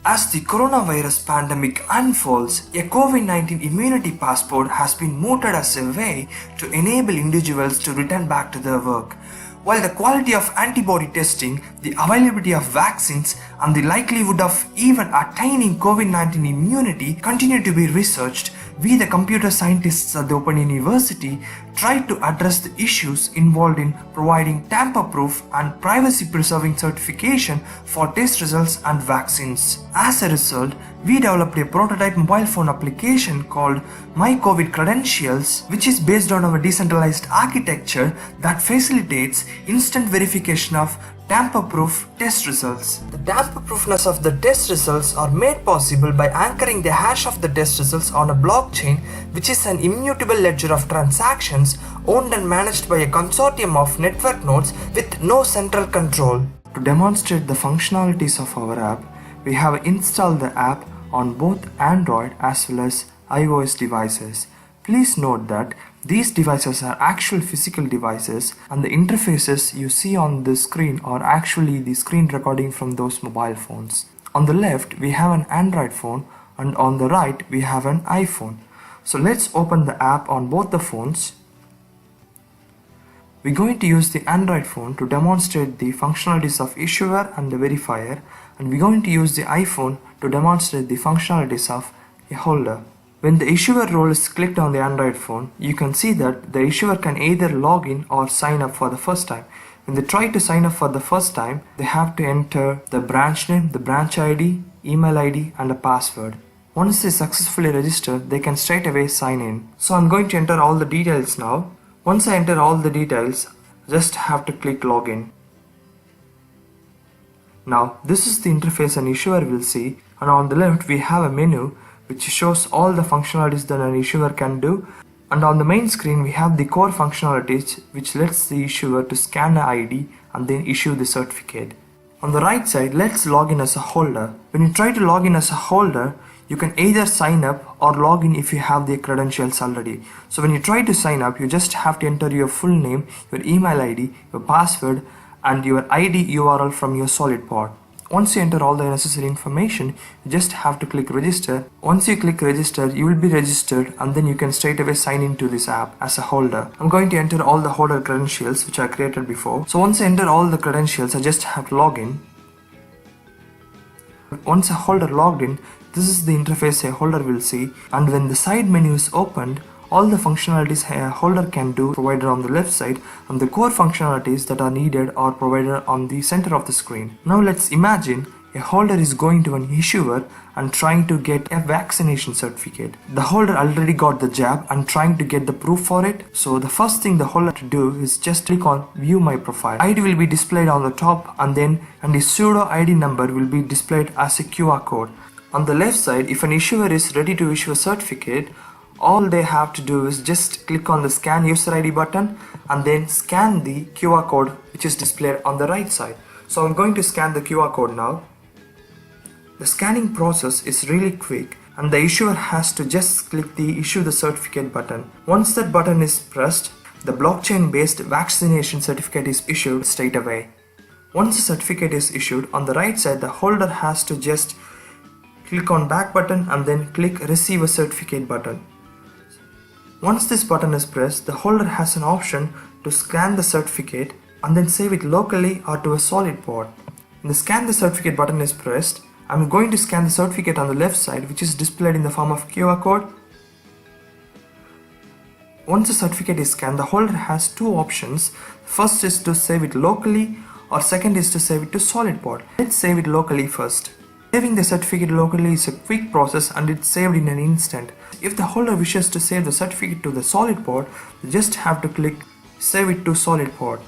As the coronavirus pandemic unfolds, a COVID-19 immunity passport has been mooted as a way to enable individuals to return back to their work. While the quality of antibody testing, the availability of vaccines, and the likelihood of even attaining COVID-19 immunity continue to be researched, we, the computer scientists at the Open University, tried to address the issues involved in providing tamper-proof and privacy-preserving certification for test results and vaccines. As a result, we developed a prototype mobile phone application called My COVID Credentials, which is based on our decentralized architecture that facilitates instant verification of tamper-proof test results. The tamper-proofness of the test results are made possible by anchoring the hash of the test results on a blockchain, which is an immutable ledger of transactions owned and managed by a consortium of network nodes with no central control. To demonstrate the functionalities of our app, we have installed the app on both Android as well as iOS devices. Please note that these devices are actual physical devices and the interfaces you see on the screen are actually the screen recording from those mobile phones. On the left we have an Android phone and on the right we have an iPhone. So let's open the app on both the phones. We're going to use the Android phone to demonstrate the functionalities of issuer and the verifier, and we're going to use the iPhone to demonstrate the functionalities of a holder. When the issuer role is clicked on the Android phone, you can see that the issuer can either log in or sign up for the first time. When they try to sign up for the first time, they have to enter the branch name, the branch ID, email ID and a password. Once they successfully register, they can straight away sign in. So I'm going to enter all the details now. Once I enter all the details, just have to click login. Now this is the interface an issuer will see, and on the left we have a menu which shows all the functionalities that an issuer can do, and on the main screen we have the core functionalities which lets the issuer to scan the ID and then issue the certificate. On the right side, let's log in as a holder. When you try to log in as a holder, you can either sign up or log in if you have the credentials already. So when you try to sign up, you just have to enter your full name, your email ID, your password and your ID URL from your SolidPod. Once you enter all the necessary information, you just have to click register. Once you click register, you will be registered and then you can straight away sign into this app as a holder. I'm going to enter all the holder credentials which I created before. So once I enter all the credentials, I just have to log in. Once a holder logged in, this is the interface a holder will see, and when the side menu is opened, all the functionalities a holder can do provided on the left side, and the core functionalities that are needed are provided on the center of the screen. Now let's imagine a holder is going to an issuer and trying to get a vaccination certificate. The holder already got the jab and trying to get the proof for it. So the first thing the holder to do is just click on view my profile. ID will be displayed on the top and the pseudo ID number will be displayed as a QR code. On the left side, if an issuer is ready to issue a certificate, all they have to do is just click on the scan user ID button and then scan the QR code which is displayed on the right side. So I'm going to scan the QR code now. The scanning process is really quick and the issuer has to just click the issue the certificate button. Once that button is pressed, the blockchain based vaccination certificate is issued straight away. Once the certificate is issued, on the right side the holder has to just click on back button and then click receive a certificate button. Once this button is pressed, the holder has an option to scan the certificate and then save it locally or to a SolidPod. When the scan the certificate button is pressed, I'm going to scan the certificate on the left side which is displayed in the form of QR code. Once the certificate is scanned, the holder has two options. First is to save it locally or second is to save it to SolidPod. Let's save it locally first. Saving the certificate locally is a quick process and it's saved in an instant. If the holder wishes to save the certificate to the SolidPod, you just have to click Save it to SolidPod.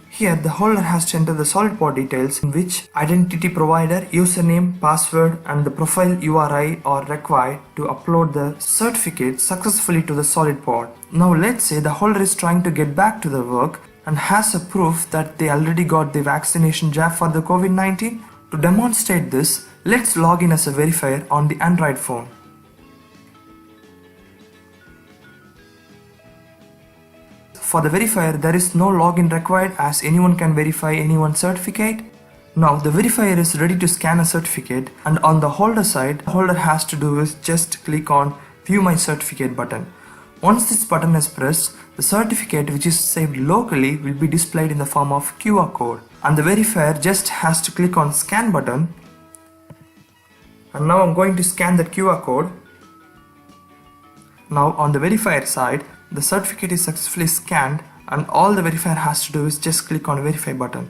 Here the holder has to enter the SolidPod details in which identity provider, username, password and the profile URI are required to upload the certificate successfully to the SolidPod. Now let's say the holder is trying to get back to the work and has a proof that they already got the vaccination jab for the COVID-19. To demonstrate this, let's log in as a verifier on the Android phone. For the verifier, there is no login required as anyone can verify anyone's certificate. Now the verifier is ready to scan a certificate, and on the holder side, the holder has to do is just click on View My Certificate button. Once this button is pressed, the certificate which is saved locally will be displayed in the form of QR code, and the verifier just has to click on Scan button. And now I'm going to scan that QR code. Now on the verifier side, the certificate is successfully scanned, and all the verifier has to do is just click on Verify button.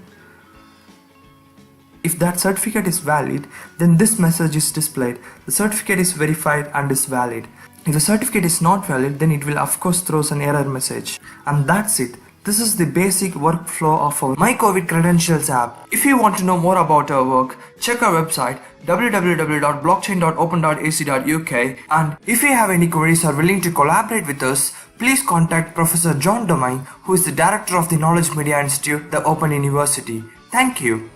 If that certificate is valid, then this message is displayed. The certificate is verified and is valid. If the certificate is not valid, then it will of course throws an error message. And that's it. This is the basic workflow of our My COVID Credentials app. If you want to know more about our work, check our website www.blockchain.open.ac.uk, and if you have any queries or are willing to collaborate with us, please contact Professor John Domain, who is the Director of the Knowledge Media Institute, the Open University. Thank you.